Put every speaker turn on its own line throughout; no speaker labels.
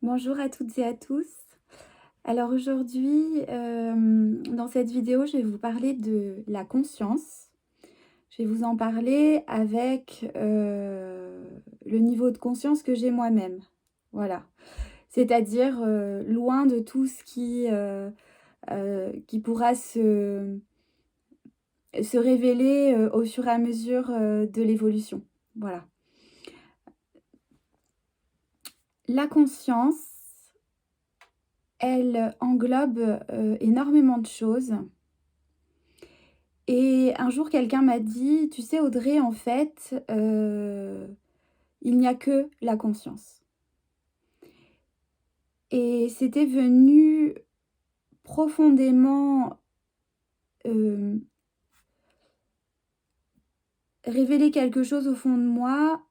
Bonjour à toutes et à tous. Alors aujourd'hui, dans cette vidéo, je vais vous parler de la conscience. Je vais vous en parler avec le niveau de conscience que j'ai moi-même. Voilà. C'est-à-dire loin de tout ce qui pourra se révéler au fur et à mesure de l'évolution. Voilà. La conscience, elle englobe énormément de choses. Et un jour, quelqu'un m'a dit: «Tu sais Audrey, en fait, il n'y a que la conscience». Et c'était venu profondément, hem, révéler quelque chose au fond de moi,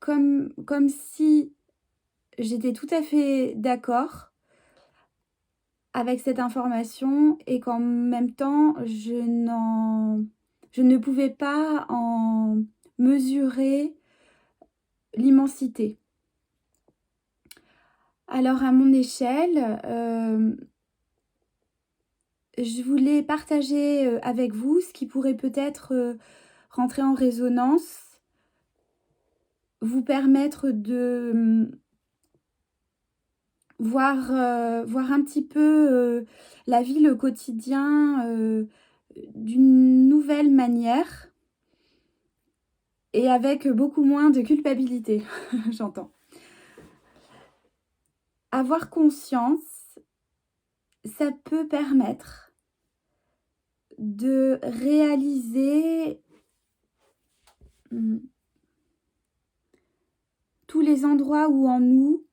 c comme si j'étais tout à fait d'accord avec cette information et qu'en même temps, je ne pouvais pas en mesurer l'immensité. Alors à mon échelle, je voulais partager, avec vous ce qui pourrait peut-être, rentrer en résonance, vous permettre de, voir un petit peu, la vie, le quotidien, d'une nouvelle manière et avec beaucoup moins de culpabilité, j'entends. Avoir conscience, ça peut permettre de réaliser, mmh, tous les endroits où en nous,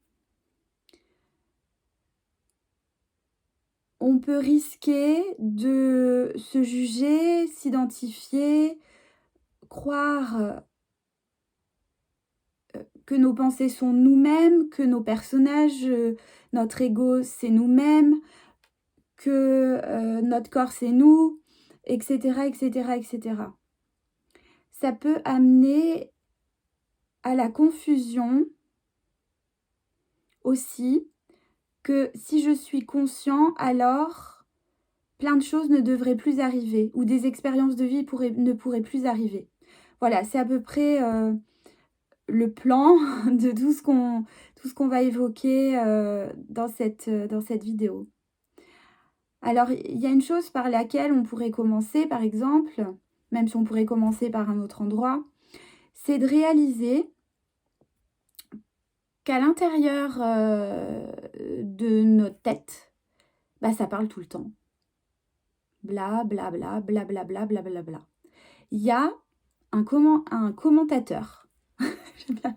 on peut risquer de se juger, s'identifier, croire, que nos pensées sont nous-mêmes, que nos personnages, notre ego, c'est nous-mêmes, que, notre corps, c'est nous, et cetera, et cetera, et cetera. Ça peut amener à la confusion aussi, que si je suis conscient, alors plein de choses ne devraient plus arriver ou des expériences de vie ne pourraient plus arriver. Voilà, c'est à peu près, le plan de tout ce qu'on va évoquer, dans cette vidéo. Alors, il y a une chose par laquelle on pourrait commencer, par exemple, même si on pourrait commencer par un autre endroit, c'est de réaliser qu'à l'intérieur, de notre tête, bah, ça parle tout le temps. Bla bla bla, bla bla bla, bla bla bla. Il y a un commentateur, j'aime bien,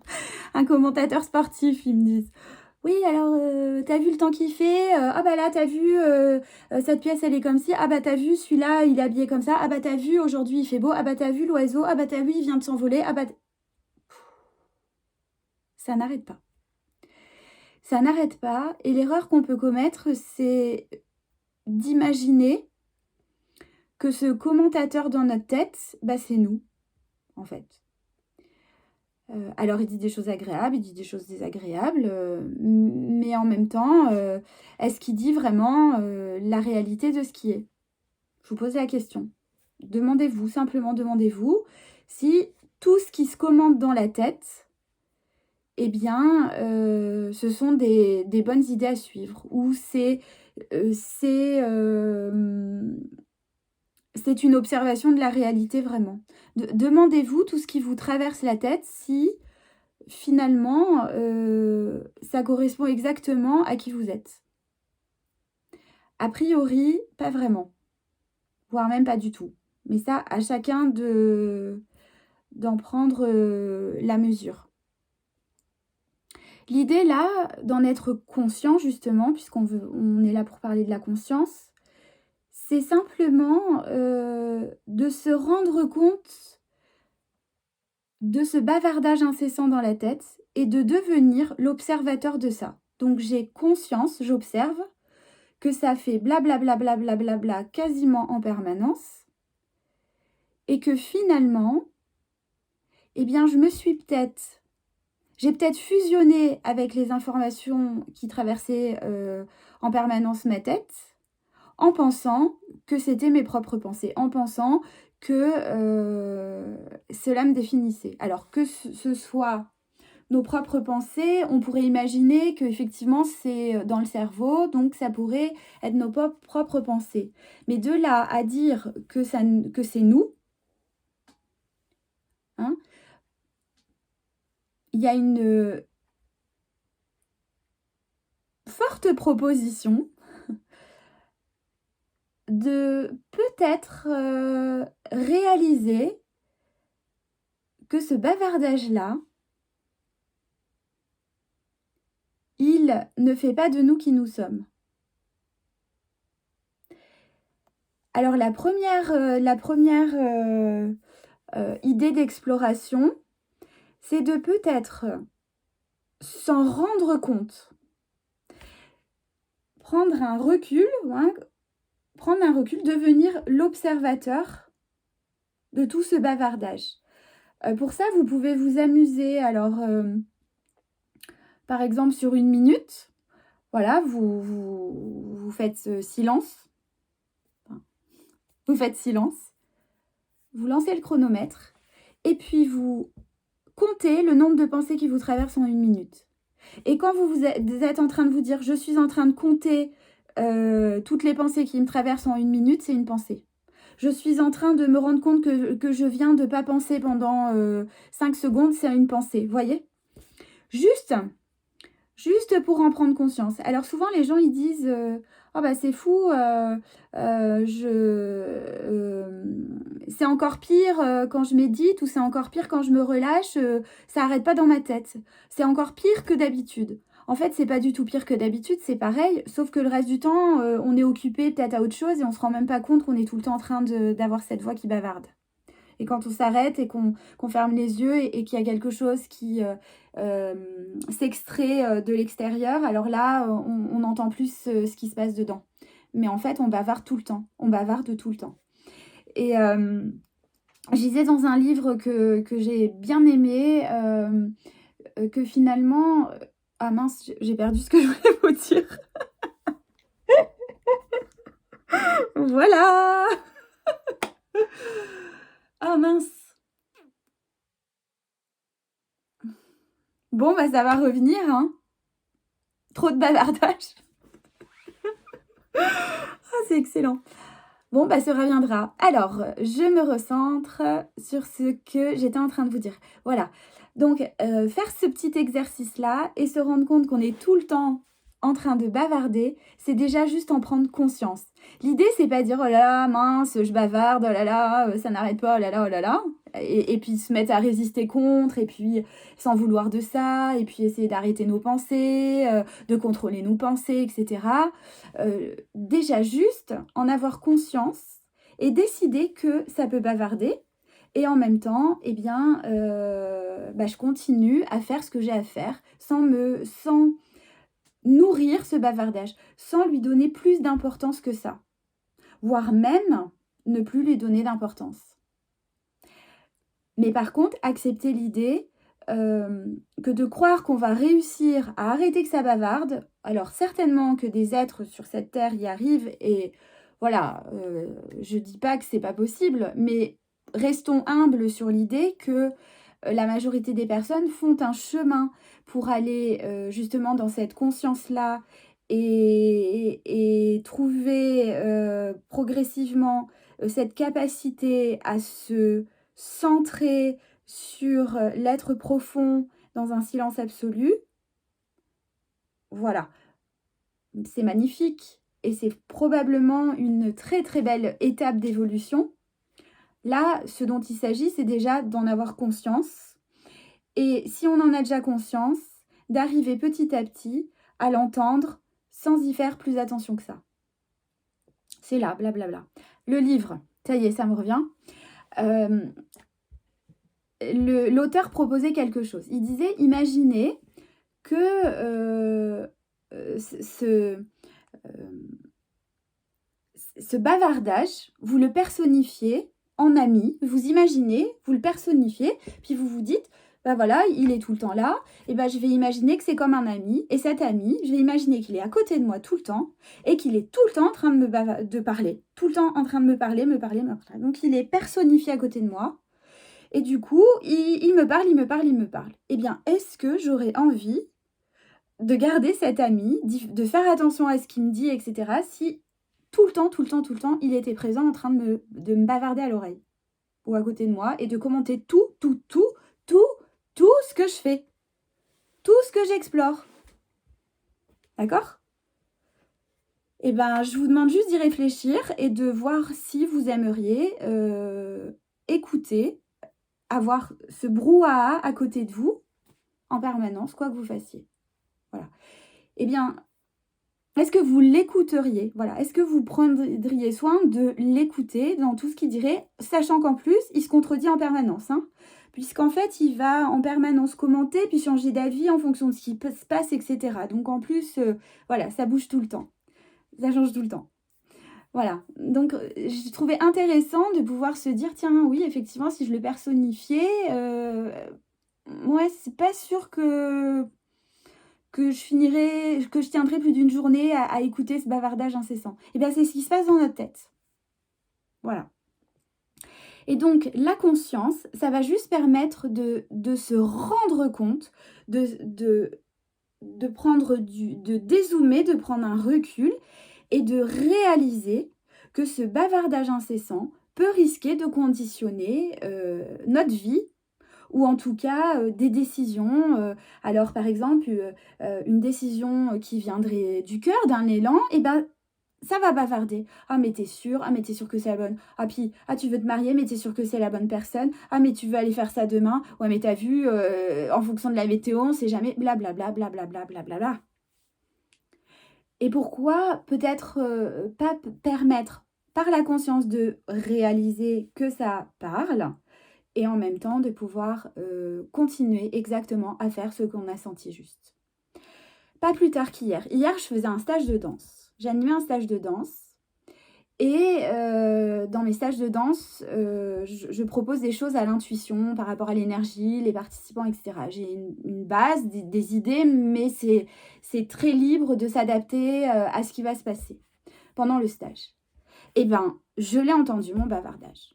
un commentateur sportif, ils me disent: «Oui alors, tu vu le temps qu'il fait? Ah bah là, t'as vu, cette pièce elle est comme ci. Ah bah t'as vu celui-là, il est habillé comme ça. Ah bah t'as vu aujourd'hui il fait beau. Ah bah t'as vu l'oiseau. Ah bah t'as vu il vient de s'envoler. Ah bah t» Ça n'arrête pas. Ça n'arrête pas et l'erreur qu'on peut commettre, c'est d'imaginer que ce commentateur dans notre tête, bah, c'est nous, en fait. Alors il dit des choses agréables, il dit des choses désagréables, mais en même temps, est-ce qu'il dit vraiment, la réalité de ce qui est? Je vous pose la question. Demandez-vous, simplement demandez-vous si tout ce qui se commente dans la tête, eh bien, ce sont des bonnes idées à suivre ou c'est une observation de la réalité vraiment. Demandez-vous tout ce qui vous traverse la tête si finalement, ça correspond exactement à qui vous êtes. A priori, pas vraiment, voire même pas du tout. Mais ça, à chacun d'en prendre, la mesure. L'idée là, d'en être conscient justement, on est là pour parler de la conscience, c'est simplement, de se rendre compte de ce bavardage incessant dans la tête et de devenir l'observateur de ça. Donc j'ai conscience, j'observe que ça fait blablabla, blablabla quasiment en permanence et que finalement, eh bien je me suis peut-être J'ai peut-être fusionné avec les informations qui traversaient en permanence ma tête, en pensant que c'était mes propres pensées, en pensant que cela me définissait. Alors que ce soit nos propres pensées, on pourrait imaginer qu'effectivement c'est dans le cerveau, donc ça pourrait être nos propres pensées. Mais de là à dire que c'est nous, hein, il y a une forte proposition de peut-être réaliser que ce bavardage-là, il ne fait pas de nous qui nous sommes. Alors la première idée d'exploration, c'est de peut-être s'en rendre compte, prendre un recul, devenir l'observateur de tout ce bavardage. Pour ça, vous pouvez vous amuser. Alors, par exemple, sur 1 minute, voilà, vous faites silence. Vous faites silence. Vous lancez le chronomètre. Et puis, vous comptez le nombre de pensées qui vous traversent en 1 minute. Et quand vous êtes en train de vous dire « je suis en train de compter toutes les pensées qui me traversent en 1 minute », c'est une pensée. Je suis en train de me rendre compte que je viens de ne pas penser pendant 5 secondes, c'est une pensée. Vous voyez ? Juste pour en prendre conscience. Alors souvent, les gens, ils disent oh bah c'est fou, c'est encore pire quand je médite, ou c'est encore pire quand je me relâche, ça n'arrête pas dans ma tête. C'est encore pire que d'habitude. En fait, c'est pas du tout pire que d'habitude, c'est pareil, sauf que le reste du temps, on est occupé peut-être à autre chose et on se rend même pas compte qu'on est tout le temps en train d'avoir cette voix qui bavarde. Et quand on s'arrête et qu'on ferme les yeux et qu'il y a quelque chose qui s'extrait de l'extérieur, alors là, on entend plus ce qui se passe dedans. Mais en fait, on bavarde tout le temps. On bavarde tout le temps. Et je disais dans un livre que j'ai bien aimé, que finalement... Ah mince, j'ai perdu ce que je voulais vous dire. Voilà. Ah mince. Bon, bah ça va revenir, hein. Trop de bavardage. Ah, c'est excellent. Bon, bah ça reviendra. Alors, je me recentre sur ce que j'étais en train de vous dire. Voilà. Donc, faire ce petit exercice-là et se rendre compte qu'on est tout le temps en train de bavarder, c'est déjà juste en prendre conscience. L'idée, c'est pas dire « Oh là là, mince, je bavarde, oh là là, ça n'arrête pas, oh là là, oh là là ». Et puis se mettre à résister contre, et puis s'en vouloir de ça, et puis essayer d'arrêter nos pensées, de contrôler nos pensées, etc. Déjà juste en avoir conscience et décider que ça peut bavarder. Et en même temps, eh bien, je continue à faire ce que j'ai à faire sans nourrir ce bavardage, sans lui donner plus d'importance que ça, voire même ne plus lui donner d'importance. Mais par contre, accepter l'idée que de croire qu'on va réussir à arrêter que ça bavarde, alors certainement que des êtres sur cette terre y arrivent, et voilà, je dis pas que c'est pas possible, mais restons humbles sur l'idée que la majorité des personnes font un chemin pour aller justement dans cette conscience-là et trouver progressivement cette capacité à se centrer sur l'être profond dans un silence absolu. Voilà, c'est magnifique et c'est probablement une très très belle étape d'évolution. Là, ce dont il s'agit, c'est déjà d'en avoir conscience. Et si on en a déjà conscience, d'arriver petit à petit à l'entendre sans y faire plus attention que ça. C'est là, blablabla. Le livre, ça y est, ça me revient. L'auteur proposait quelque chose. Il disait, imaginez que ce bavardage, vous le personnifiez en ami, vous imaginez, vous le personnifiez, puis vous vous dites, bah voilà, il est tout le temps là, et ben je vais imaginer que c'est comme un ami, et cet ami, je vais imaginer qu'il est à côté de moi tout le temps, et qu'il est tout le temps en train de parler, tout le temps en train de me parler, me parler, me parler. Donc il est personnifié à côté de moi, et du coup, il me parle, il me parle, il me parle. Eh bien, est-ce que j'aurais envie de garder cet ami, de faire attention à ce qu'il me dit, etc., si tout le temps, tout le temps, tout le temps, il était présent en train de me bavarder à l'oreille, ou à côté de moi, et de commenter tout ce que je fais, tout ce que j'explore. D'accord? Eh ben, je vous demande juste d'y réfléchir et de voir si vous aimeriez écouter, avoir ce brouhaha à côté de vous en permanence, quoi que vous fassiez. Voilà. Eh bien, est-ce que vous l'écouteriez? Voilà. Est-ce que vous prendriez soin de l'écouter dans tout ce qu'il dirait, sachant qu'en plus, il se contredit en permanence, hein, puisqu'en fait, il va en permanence commenter, puis changer d'avis en fonction de ce qui se passe, etc. Donc en plus, voilà, ça bouge tout le temps. Ça change tout le temps. Voilà. Donc, j'ai trouvé intéressant de pouvoir se dire, tiens, oui, effectivement, si je le personnifiais, ouais, c'est pas sûr que je tiendrai plus d'une journée à écouter ce bavardage incessant. Et bien, c'est ce qui se passe dans notre tête. Voilà. Et donc, la conscience, ça va juste permettre de se rendre compte, de prendre de dézoomer, de prendre un recul et de réaliser que ce bavardage incessant peut risquer de conditionner notre vie, ou en tout cas des décisions. Alors par exemple, une décision qui viendrait du cœur, d'un élan, et ben ça va bavarder. Ah mais t'es sûr? Ah mais t'es sûr que c'est la bonne? Ah puis, ah tu veux te marier mais t'es sûr que c'est la bonne personne? Ah mais tu veux aller faire ça demain? Ouais mais t'as vu, en fonction de la météo, on sait jamais, blablabla, blablabla, blablabla. Et pourquoi peut-être pas permettre par la conscience de réaliser que ça parle, et en même temps de pouvoir continuer exactement à faire ce qu'on a senti juste. Pas plus tard qu'hier. Hier, je faisais un stage de danse. J'animais un stage de danse. Et dans mes stages de danse, je propose des choses à l'intuition par rapport à l'énergie, les participants, etc. J'ai une base, des idées, mais c'est très libre de s'adapter à ce qui va se passer pendant le stage. Eh bien, je l'ai entendu, mon bavardage.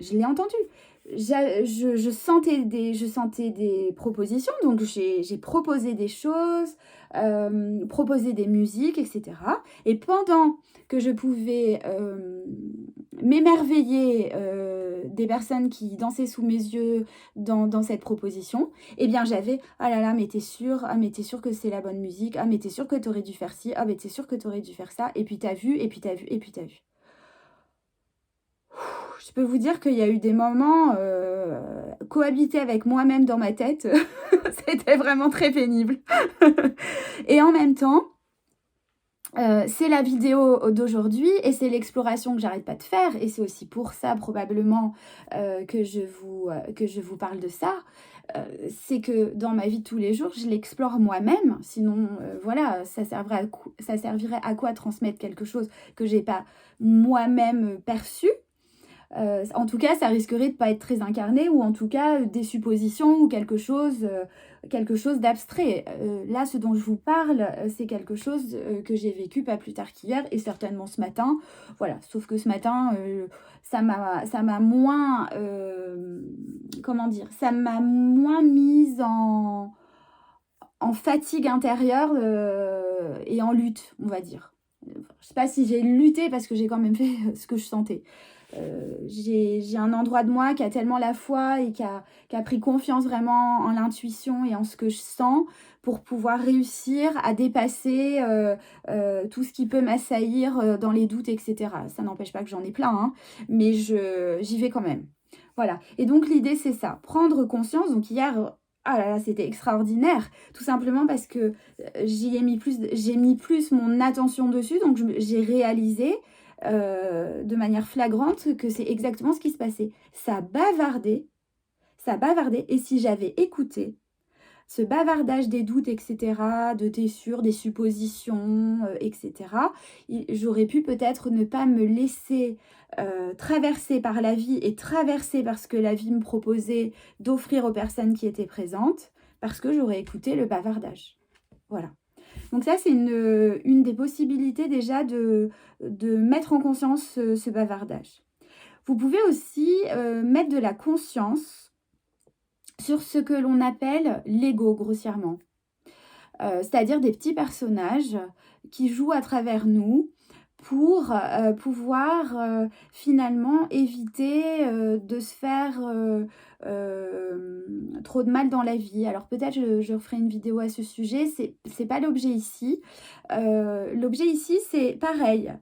Je l'ai entendu. Je sentais des propositions, donc j'ai proposé des choses, proposé des musiques, etc. Et pendant que je pouvais m'émerveiller des personnes qui dansaient sous mes yeux dans cette proposition, eh bien j'avais « Ah là là, mais t'es sûre? Ah mais t'es sûre que c'est la bonne musique? Ah mais t'es sûre que t'aurais dû faire ci? Ah mais t'es sûre que t'aurais dû faire ça? Et puis t'as vu, et puis t'as vu, et puis t'as vu. » Je peux vous dire qu'il y a eu des moments cohabiter avec moi-même dans ma tête, c'était vraiment très pénible. Et en même temps, c'est la vidéo d'aujourd'hui et c'est l'exploration que j'arrête pas de faire, et c'est aussi pour ça probablement que je vous parle de ça. C'est que dans ma vie de tous les jours, je l'explore moi-même. Sinon, voilà, ça servirait à quoi transmettre quelque chose que j'ai pas moi-même perçu. En tout cas, ça risquerait de pas être très incarné, ou en tout cas des suppositions ou quelque chose d'abstrait. Là, ce dont je vous parle, c'est quelque chose que j'ai vécu pas plus tard qu'hier, et certainement ce matin. Voilà, sauf que ce matin, ça m'a moins, comment dire, ça m'a moins mise en fatigue intérieure et en lutte, on va dire. Je sais pas si j'ai lutté, parce que j'ai quand même fait ce que je sentais. J'ai un endroit de moi qui a tellement la foi et qui a pris confiance vraiment en l'intuition et en ce que je sens, pour pouvoir réussir à dépasser tout ce qui peut m'assaillir dans les doutes, etc. Ça n'empêche pas que j'en ai plein, hein, mais j'y vais quand même. Voilà. Et donc l'idée, c'est ça, prendre conscience. Donc hier, ah là là, c'était extraordinaire, tout simplement parce que j'ai mis plus mon attention dessus, donc j'ai réalisé de manière flagrante que c'est exactement ce qui se passait. Ça bavardait, et si j'avais écouté, ce bavardage des doutes, etc., de t'es sûr, des suppositions, etc., j'aurais pu peut-être ne pas me laisser traverser par la vie et traverser par ce que la vie me proposait d'offrir aux personnes qui étaient présentes, parce que j'aurais écouté le bavardage. Voilà. Donc ça, c'est une des possibilités déjà de mettre en conscience ce bavardage. Vous pouvez aussi mettre de la conscience sur ce que l'on appelle l'ego, grossièrement. C'est-à-dire des petits personnages qui jouent à travers nous pour pouvoir finalement éviter de se faire trop de mal dans la vie. Alors peut-être je referai une vidéo à ce sujet, c'est pas l'objet ici. L'objet ici, c'est pareil.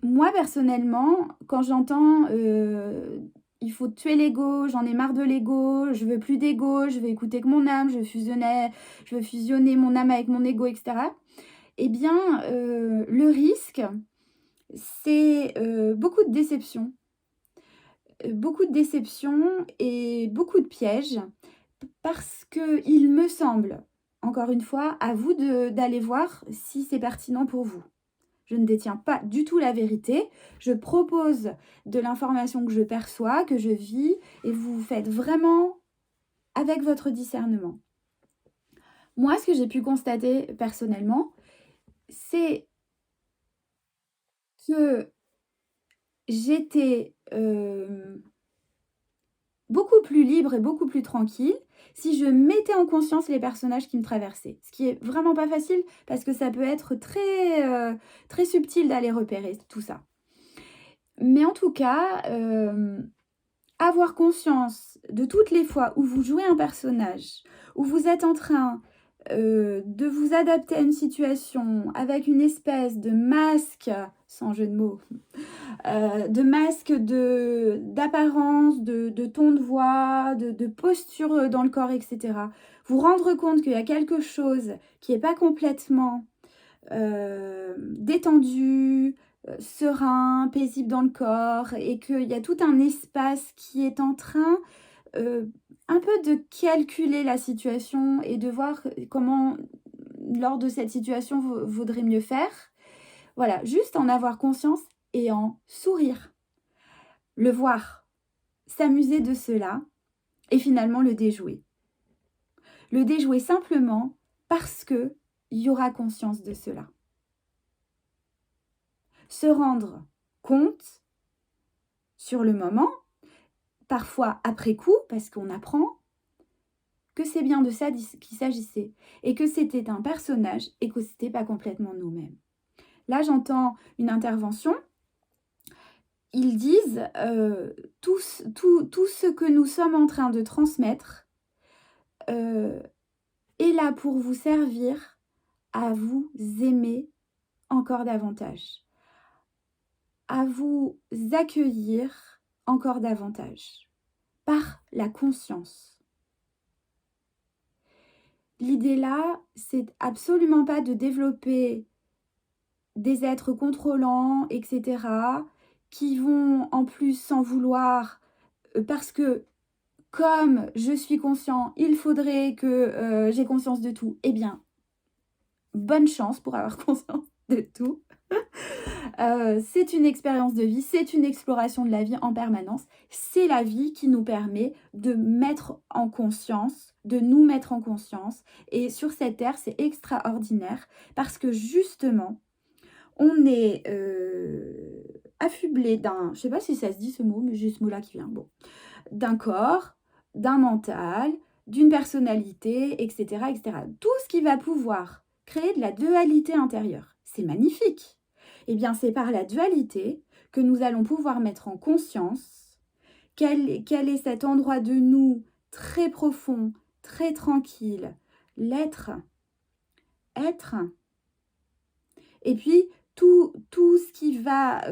Moi, personnellement, quand j'entends il faut tuer l'ego, j'en ai marre de l'ego, je veux plus d'ego, je veux écouter que mon âme, je veux fusionner mon âme avec mon ego, etc. Eh bien, le risque, c'est beaucoup de déception. Beaucoup de déception et beaucoup de pièges, parce qu'il me semble, encore une fois, à vous d'aller voir si c'est pertinent pour vous. Je ne détiens pas du tout la vérité. Je propose de l'information que je perçois, que je vis, et vous faites vraiment avec votre discernement. Moi, ce que j'ai pu constater personnellement, c'est que j'étais beaucoup plus libre et beaucoup plus tranquille si je mettais en conscience les personnages qui me traversaient. Ce qui est vraiment pas facile parce que ça peut être très subtil d'aller repérer tout ça. Mais en tout cas, avoir conscience de toutes les fois où vous jouez un personnage, où vous êtes en train de vous adapter à une situation avec une espèce de masque, sans jeu de mots, de masque d'apparence, de ton de voix, de posture dans le corps, etc. Vous rendre compte qu'il y a quelque chose qui n'est pas complètement détendu, serein, paisible dans le corps, et qu'il y a tout un espace qui est en train un peu de calculer la situation et de voir comment, lors de cette situation, vaudrait mieux faire. Voilà, juste en avoir conscience et en sourire. Le voir, s'amuser de cela et finalement le déjouer. Le déjouer simplement parce qu'il y aura conscience de cela. Se rendre compte sur le moment, parfois après coup, parce qu'on apprend, que c'est bien de ça qu'il s'agissait, et que c'était un personnage, et que c'était pas complètement nous-mêmes. Là, j'entends une intervention, ils disent tout ce que nous sommes en train de transmettre est là pour vous servir à vous aimer encore davantage, à vous accueillir encore davantage, par la conscience. L'idée là, c'est absolument pas de développer des êtres contrôlants, etc., qui vont en plus s'en vouloir parce que, comme je suis conscient, il faudrait que j'ai conscience de tout. Eh bien, bonne chance pour avoir conscience de tout. C'est une expérience de vie, c'est une exploration de la vie en permanence. C'est la vie qui nous permet de mettre en conscience, de nous mettre en conscience. Et sur cette terre, c'est extraordinaire parce que justement, on est affublé d'un, je ne sais pas si ça se dit ce mot, mais j'ai ce mot-là qui vient, bon, d'un corps, d'un mental, d'une personnalité, etc., etc. Tout ce qui va pouvoir créer de la dualité intérieure. C'est magnifique. Eh bien, c'est par la dualité que nous allons pouvoir mettre en conscience quel est cet endroit de nous très profond, très tranquille, l'être, être. Et puis, tout ce qui va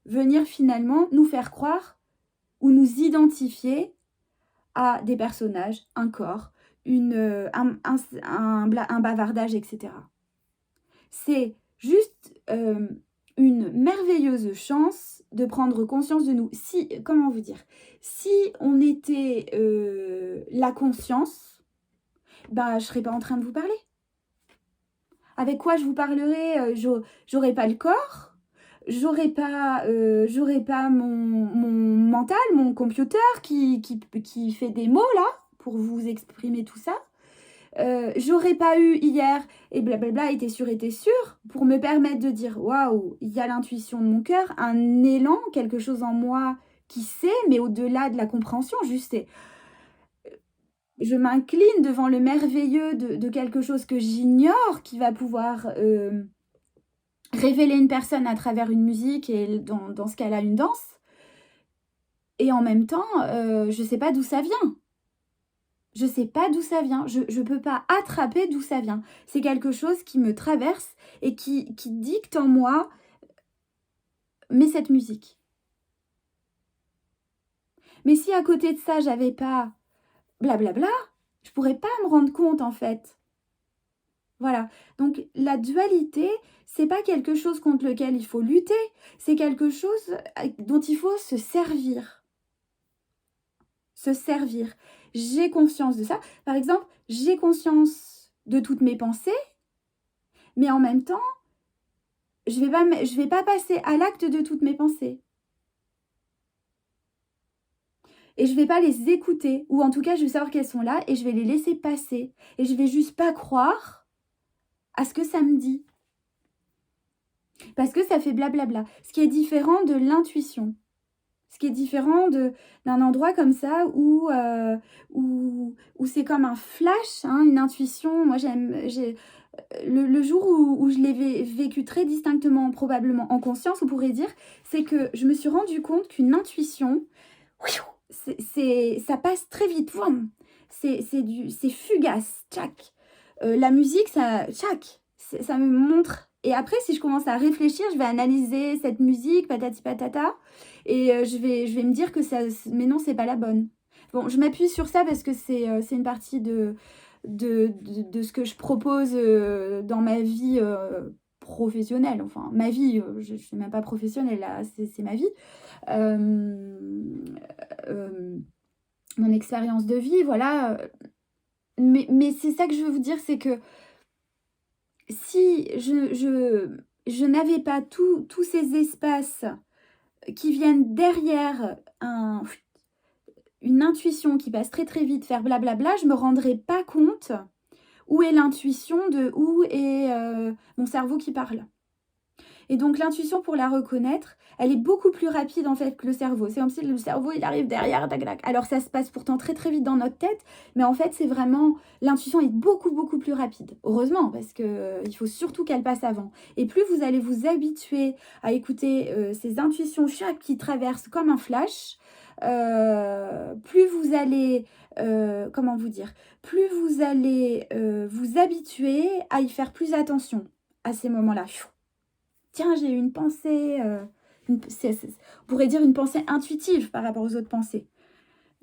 venir finalement nous faire croire ou nous identifier à des personnages, un corps, un bavardage, etc. C'est juste une merveilleuse chance de prendre conscience de nous. Si, comment vous dire, si on était la conscience, bah, je serais pas en train de vous parler. Avec quoi je vous parlerai? J'aurais pas le corps, j'aurais pas mon mental, mon computer qui fait des mots là, pour vous exprimer tout ça. J'aurais pas eu hier et blablabla, était sûr, pour me permettre de dire waouh, il y a l'intuition de mon cœur, un élan, quelque chose en moi qui sait, mais au-delà de la compréhension, juste je m'incline devant le merveilleux de quelque chose que j'ignore, qui va pouvoir révéler une personne à travers une musique et dans ce cas-là, une danse. Et en même temps, je sais pas d'où ça vient. Je sais pas d'où ça vient. Je peux pas attraper d'où ça vient. C'est quelque chose qui me traverse et qui dicte en moi, mais cette musique. Mais si à côté de ça, j'avais pas blablabla, je pourrais pas me rendre compte en fait. Voilà. Donc la dualité, c'est pas quelque chose contre lequel il faut lutter, c'est quelque chose dont il faut se servir. Se servir. J'ai conscience de ça. Par exemple, j'ai conscience de toutes mes pensées, mais en même temps, je vais pas passer à l'acte de toutes mes pensées. Et je vais pas les écouter, ou en tout cas, je vais savoir qu'elles sont là et je vais les laisser passer. Et je vais juste pas croire à ce que ça me dit. Parce que ça fait blablabla. Ce qui est différent de l'intuition. Ce qui est différent d'un endroit comme ça où c'est comme un flash, hein, une intuition. Moi, le jour où je l'ai vécu très distinctement, probablement en conscience, on pourrait dire, c'est que je me suis rendu compte qu'une intuition, ça passe très vite. C'est fugace. Tchac. La musique, ça me montre. Et après, si je commence à réfléchir, je vais analyser cette musique, patati patata, et je vais me dire que ça, mais non, c'est pas la bonne. Bon, je m'appuie sur ça parce que c'est une partie de ce que je propose dans ma vie professionnelle. Enfin, ma vie, je ne suis même pas professionnelle, là, c'est ma vie. Mon expérience de vie, voilà. Mais c'est ça que je veux vous dire, c'est que si je n'avais pas tous ces espaces qui viennent derrière une intuition qui passe très très vite, faire blablabla, je ne me rendrais pas compte où est l'intuition, où est mon cerveau qui parle. Et donc l'intuition, pour la reconnaître, elle est beaucoup plus rapide en fait que le cerveau. C'est comme si le cerveau il arrive derrière, tac, tac. Alors ça se passe pourtant très très vite dans notre tête, mais en fait c'est vraiment, l'intuition est beaucoup beaucoup plus rapide. Heureusement, parce que il faut surtout qu'elle passe avant. Et plus vous allez vous habituer à écouter ces intuitions chaque qui traversent comme un flash, plus vous allez, comment vous dire, plus vous allez vous habituer à y faire plus attention à ces moments-là. Tiens, j'ai eu une pensée, on pourrait dire une pensée intuitive par rapport aux autres pensées.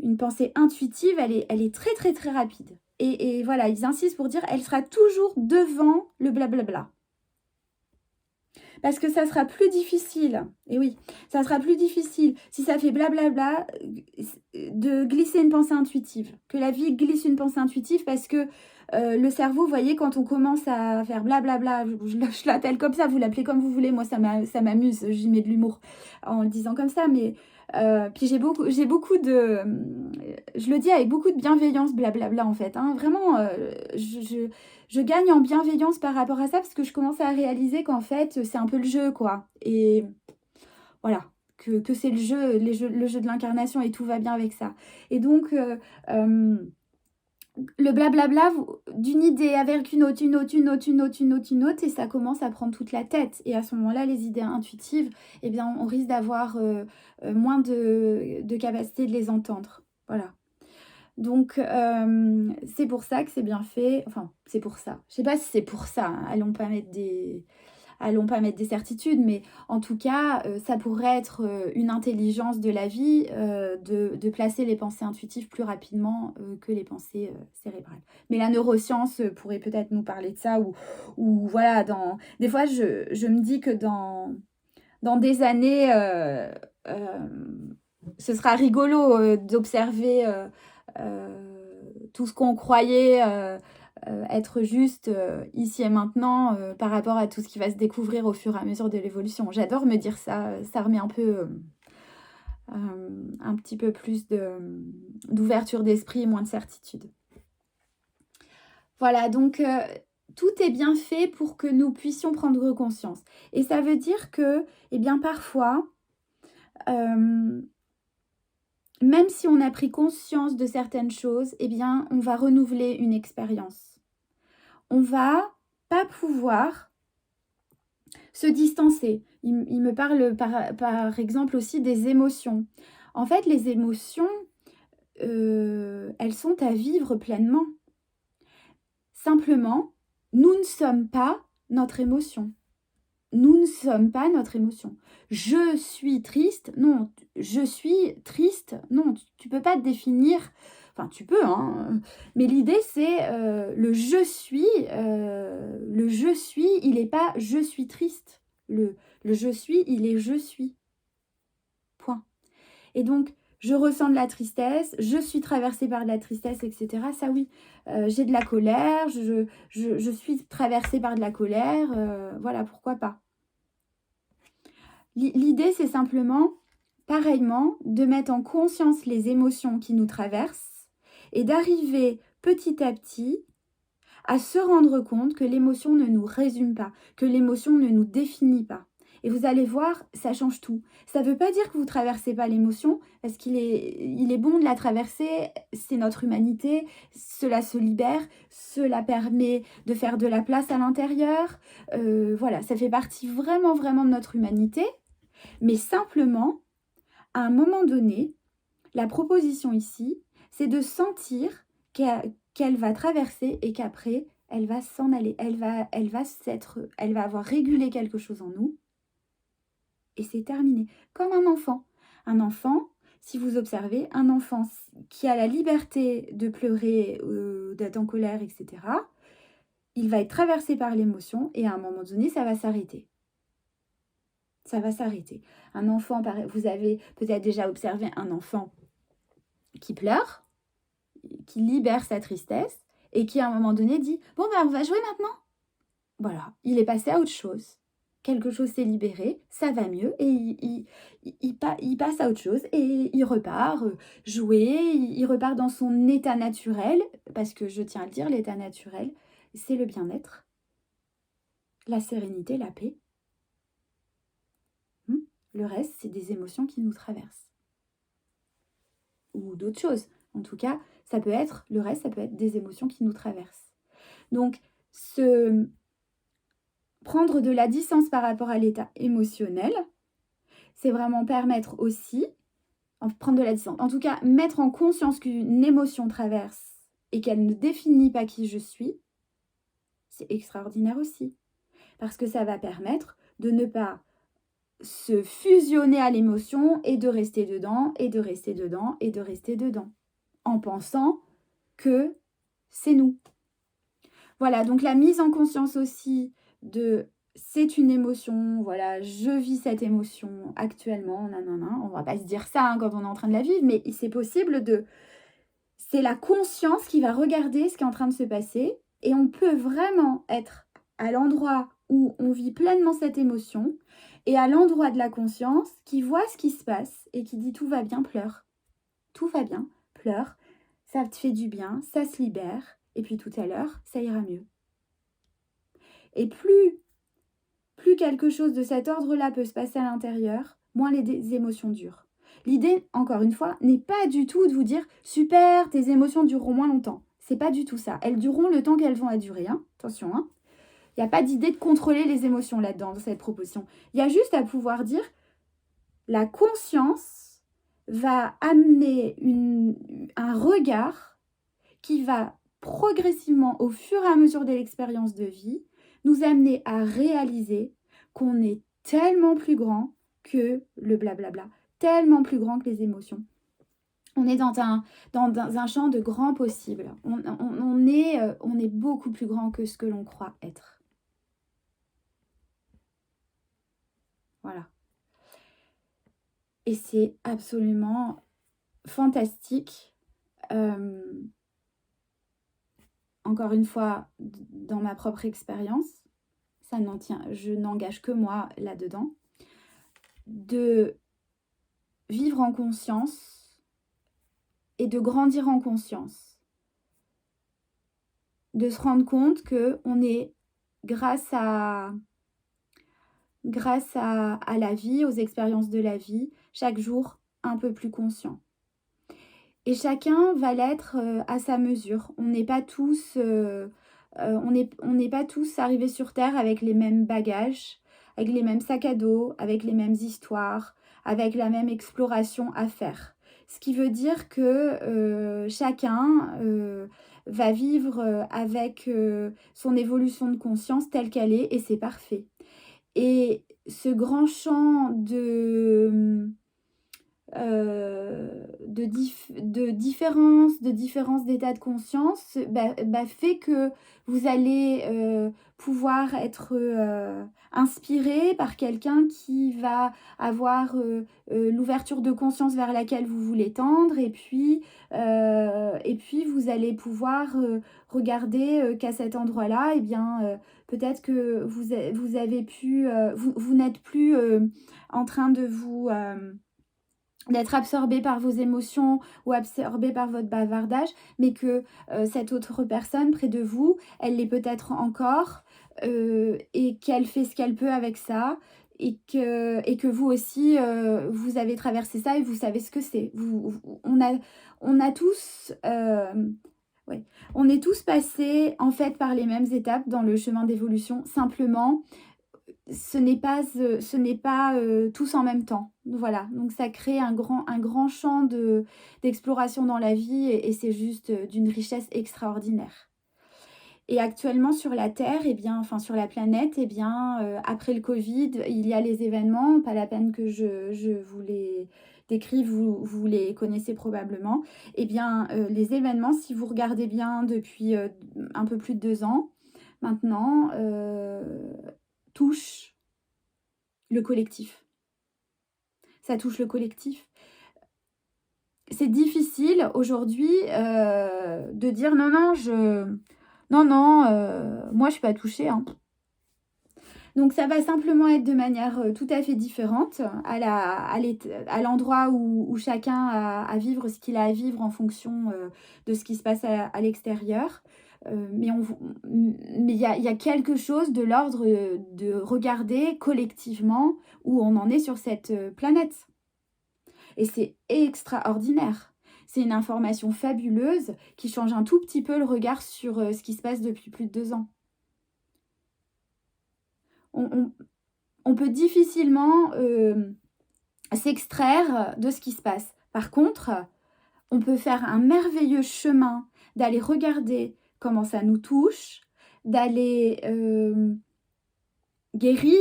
Une pensée intuitive, elle est très très très rapide. Et voilà, ils insistent pour dire, elle sera toujours devant le blablabla. Parce que ça sera plus difficile, et oui, ça sera plus difficile si ça fait blablabla de glisser une pensée intuitive. Que la vie glisse une pensée intuitive parce que le cerveau, vous voyez, quand on commence à faire blablabla, je l'appelle comme ça, vous l'appelez comme vous voulez, moi ça m'amuse, j'y mets de l'humour en le disant comme ça, mais puis j'ai beaucoup de... je le dis avec beaucoup de bienveillance, blablabla en fait, hein, vraiment, je gagne en bienveillance par rapport à ça parce que je commence à réaliser qu'en fait, c'est un peu le jeu, quoi. Et voilà, que c'est le jeu de l'incarnation et tout va bien avec ça. Et donc, le blablabla d'une idée avec une autre, et ça commence à prendre toute la tête. Et à ce moment-là, les idées intuitives, eh bien, on risque d'avoir moins de capacité de les entendre. Voilà. Donc, c'est pour ça que c'est bien fait. Enfin, c'est pour ça. Je sais pas si c'est pour ça. Hein. Allons pas mettre des certitudes, mais en tout cas, ça pourrait être une intelligence de la vie de placer les pensées intuitives plus rapidement que les pensées cérébrales. Mais la neuroscience pourrait peut-être nous parler de ça, ou voilà, des fois, je me dis que dans des années, ce sera rigolo d'observer tout ce qu'on croyait être juste ici et maintenant par rapport à tout ce qui va se découvrir au fur et à mesure de l'évolution. J'adore me dire ça, ça remet un peu un petit peu plus d'ouverture d'esprit et moins de certitude. Voilà, donc tout est bien fait pour que nous puissions prendre conscience. Et ça veut dire que, eh bien, parfois, même si on a pris conscience de certaines choses, eh bien, on va renouveler une expérience. On va pas pouvoir se distancer. Il me parle par exemple aussi des émotions. En fait, les émotions, elles sont à vivre pleinement. Simplement, nous ne sommes pas notre émotion. Nous ne sommes pas notre émotion. Je suis triste, non. Je suis triste, non. Tu peux pas te définir, enfin tu peux, hein. Mais l'idée c'est le je suis, il n'est pas je suis triste. Le je suis, il est je suis. Point. Et donc, je ressens de la tristesse, je suis traversée par de la tristesse, etc. Ça oui, j'ai de la colère, je suis traversée par de la colère, voilà, pourquoi pas. L'idée, c'est simplement, pareillement, de mettre en conscience les émotions qui nous traversent et d'arriver petit à petit à se rendre compte que l'émotion ne nous résume pas, que l'émotion ne nous définit pas. Et vous allez voir, ça change tout. Ça ne veut pas dire que vous ne traversez pas l'émotion, parce qu'il est bon de la traverser, c'est notre humanité, cela se libère, cela permet de faire de la place à l'intérieur. Voilà, ça fait partie vraiment, vraiment de notre humanité. Mais simplement, à un moment donné, la proposition ici, c'est de sentir qu'elle va traverser et qu'après, elle va s'en aller. Elle va avoir régulé quelque chose en nous. Et c'est terminé. Comme un enfant. Un enfant, si vous observez, un enfant qui a la liberté de pleurer, d'être en colère, etc., il va être traversé par l'émotion et à un moment donné, ça va s'arrêter. Ça va s'arrêter. Un enfant, vous avez peut-être déjà observé un enfant qui pleure, qui libère sa tristesse et qui à un moment donné dit « Bon, ben, on va jouer maintenant ». Voilà, il est passé à autre chose. Quelque chose s'est libéré, ça va mieux et il passe à autre chose et il repart jouer, il repart dans son état naturel, parce que je tiens à le dire, l'état naturel, c'est le bien-être, la sérénité, la paix. Le reste, c'est des émotions qui nous traversent. Ou d'autres choses. En tout cas, le reste, ça peut être des émotions qui nous traversent. Donc, prendre de la distance par rapport à l'état émotionnel, c'est vraiment permettre aussi, prendre de la distance, en tout cas, mettre en conscience qu'une émotion traverse et qu'elle ne définit pas qui je suis, c'est extraordinaire aussi. Parce que ça va permettre de ne pas se fusionner à l'émotion et de rester dedans, et de rester dedans, et de rester dedans, en pensant que c'est nous. Voilà, donc la mise en conscience aussi de c'est une émotion, voilà, je vis cette émotion actuellement, nanana. On va pas se dire ça quand on est en train de la vivre, mais c'est possible c'est la conscience qui va regarder ce qui est en train de se passer et on peut vraiment être à l'endroit où on vit pleinement cette émotion et à l'endroit de la conscience qui voit ce qui se passe et qui dit tout va bien, pleure. Tout va bien, pleure, ça te fait du bien, ça se libère et puis tout à l'heure, ça ira mieux. Et plus quelque chose de cet ordre-là peut se passer à l'intérieur, moins les émotions durent. L'idée, encore une fois, n'est pas du tout de vous dire « Super, tes émotions dureront moins longtemps ». C'est pas du tout ça. Elles dureront le temps qu'elles vont à durer. Hein. Attention, hein. Il n'y a pas d'idée de contrôler les émotions là-dedans, dans cette proposition. Il y a juste à pouvoir dire « La conscience va amener un regard qui va progressivement, au fur et à mesure de l'expérience de vie, nous amener à réaliser qu'on est tellement plus grand que le blablabla, tellement plus grand que les émotions. On est dans un champ de grands possibles. On est beaucoup plus grand que ce que l'on croit être. Voilà. Et c'est absolument fantastique. Encore une fois, dans ma propre expérience, je n'engage que moi là-dedans, de vivre en conscience et de grandir en conscience. De se rendre compte qu'on est, grâce à la vie, aux expériences de la vie, chaque jour un peu plus conscient. Et chacun va l'être à sa mesure. On n'est pas tous, on n'est pas tous arrivés sur Terre avec les mêmes bagages, avec les mêmes sacs à dos, avec les mêmes histoires, avec la même exploration à faire. Ce qui veut dire que chacun va vivre avec son évolution de conscience telle qu'elle est, et c'est parfait. Et ce grand champ de différence d'état de conscience fait que vous allez pouvoir être inspiré par quelqu'un qui va avoir l'ouverture de conscience vers laquelle vous voulez tendre, et puis vous allez pouvoir regarder qu'à cet endroit-là, peut-être que vous avez pu, vous n'êtes plus en train de vous d'être absorbé par vos émotions ou absorbé par votre bavardage, mais que cette autre personne près de vous, elle l'est peut-être encore, et qu'elle fait ce qu'elle peut avec ça, et que vous aussi, vous avez traversé ça et vous savez ce que c'est. On a tous... ouais. On est tous passés en fait par les mêmes étapes dans le chemin d'évolution. Simplement, ce n'est pas tous en même temps. Voilà, donc ça crée un grand champ d'exploration dans la vie, et c'est juste d'une richesse extraordinaire. Et actuellement sur la Terre, sur la planète, après le Covid, il y a les événements, pas la peine que je vous les décrive, vous les connaissez probablement. Les événements, si vous regardez bien depuis un peu plus de 2 ans maintenant, touchent le collectif. Ça touche le collectif. C'est difficile aujourd'hui de dire non, moi je suis pas touchée. Hein. Donc ça va simplement être de manière tout à fait différente à l'endroit où chacun a à vivre ce qu'il a à vivre en fonction de ce qui se passe à l'extérieur. Mais il y a quelque chose de l'ordre de regarder collectivement où on en est sur cette planète. Et c'est extraordinaire. C'est une information fabuleuse qui change un tout petit peu le regard sur ce qui se passe depuis plus de 2 ans. On peut difficilement s'extraire de ce qui se passe. Par contre, on peut faire un merveilleux chemin d'aller regarder comment ça nous touche, d'aller guérir,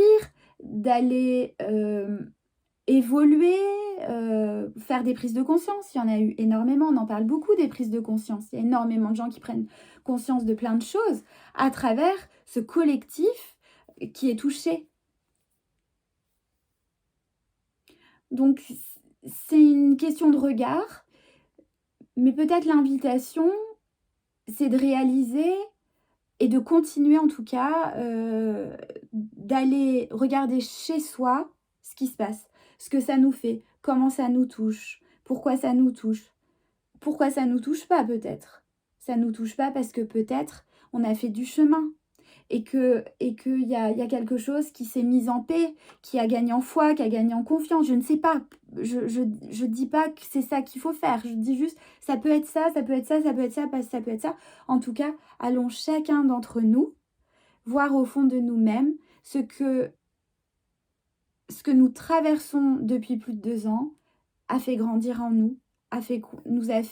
d'aller évoluer, faire des prises de conscience. Il y en a eu énormément, on en parle beaucoup des prises de conscience. Il y a énormément de gens qui prennent conscience de plein de choses à travers ce collectif qui est touché. Donc, c'est une question de regard, mais peut-être l'invitation, c'est de réaliser et de continuer en tout cas, d'aller regarder chez soi ce qui se passe, ce que ça nous fait, comment ça nous touche, pourquoi ça nous touche. Pourquoi ça nous touche pas peut-être? Ça nous touche pas parce que peut-être on a fait du chemin, et qu'il y a quelque chose qui s'est mis en paix, qui a gagné en foi, qui a gagné en confiance. Je ne sais pas. Je dis pas que c'est ça qu'il faut faire. Je dis juste, ça peut être ça, ça peut être ça, ça peut être ça, ça peut être ça. En tout cas, allons chacun d'entre nous voir au fond de nous-mêmes ce que nous traversons depuis plus de 2 ans a fait grandir en nous, nous a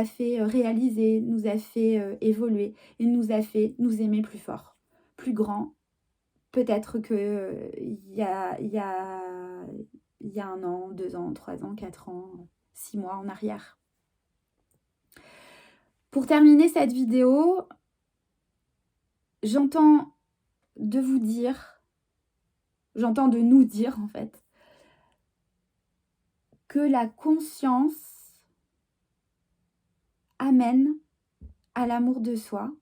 fait réaliser, nous a fait évoluer, et nous a fait nous aimer plus fort, plus grand. Peut-être que il y a 1 an, 2 ans, 3 ans, 4 ans, 6 mois en arrière. Pour terminer cette vidéo, j'entends de nous dire en fait, que la conscience amène à l'amour de soi.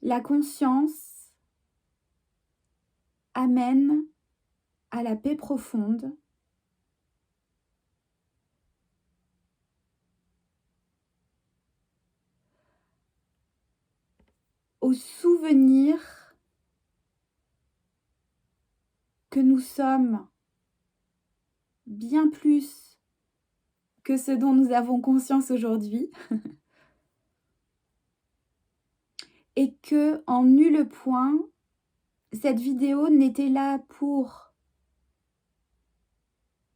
La conscience amène à la paix profonde. Au souvenir que nous sommes bien plus que ce dont nous avons conscience aujourd'hui et que en nul point cette vidéo n'était là pour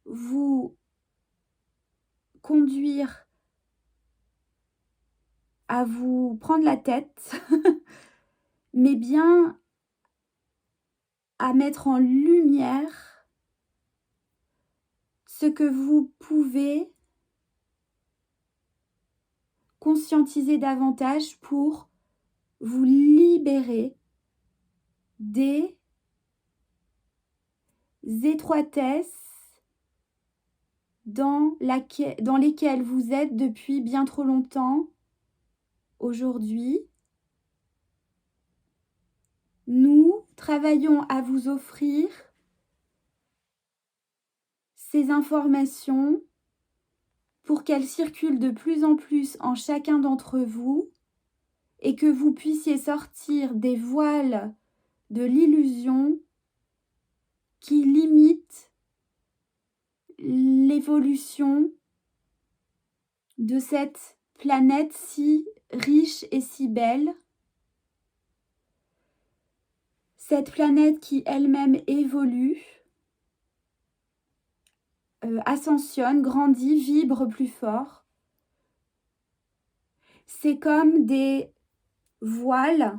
vous conduire à vous prendre la tête mais bien à mettre en lumière ce que vous pouvez conscientiser davantage pour vous libérer des étroitesses dans lesquelles vous êtes depuis bien trop longtemps. Aujourd'hui, nous travaillons à vous offrir ces informations pour qu'elles circulent de plus en plus en chacun d'entre vous et que vous puissiez sortir des voiles de l'illusion qui limitent l'évolution de cette planète si riche et si belle. Cette planète qui elle-même évolue, ascensionne, grandit, vibre plus fort. C'est comme des voiles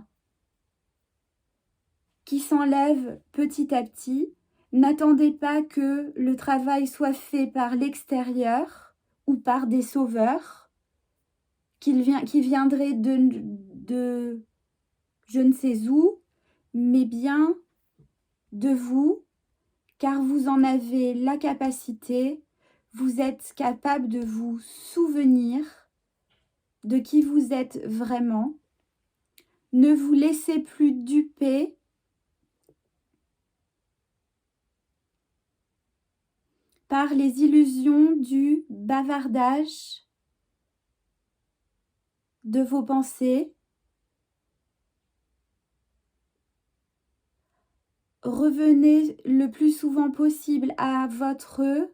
qui s'enlèvent petit à petit. N'attendez pas que le travail soit fait par l'extérieur ou par des sauveurs qui viendraient de je ne sais où, mais bien de vous, car vous en avez la capacité, vous êtes capable de vous souvenir de qui vous êtes vraiment. Ne vous laissez plus duper par les illusions du bavardage de vos pensées. Revenez le plus souvent possible à votre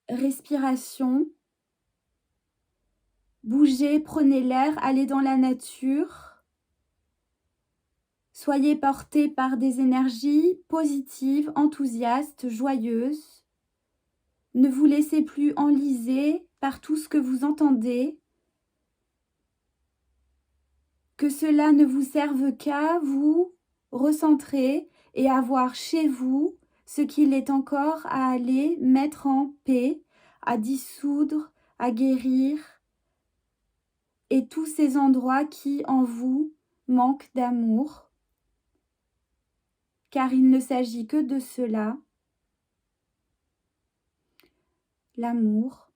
respiration. Bougez, prenez l'air, allez dans la nature. Soyez portés par des énergies positives, enthousiastes, joyeuses. Ne vous laissez plus enliser par tout ce que vous entendez. Que cela ne vous serve qu'à vous recentrer et à voir chez vous ce qu'il est encore à aller mettre en paix, à dissoudre, à guérir, et tous ces endroits qui en vous manquent d'amour, car il ne s'agit que de cela, l'amour,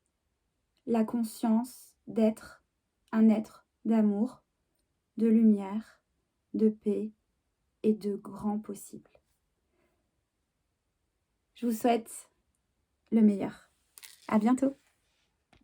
la conscience d'être un être d'amour, de lumière, de paix et de grand possible. Je vous souhaite le meilleur. À bientôt.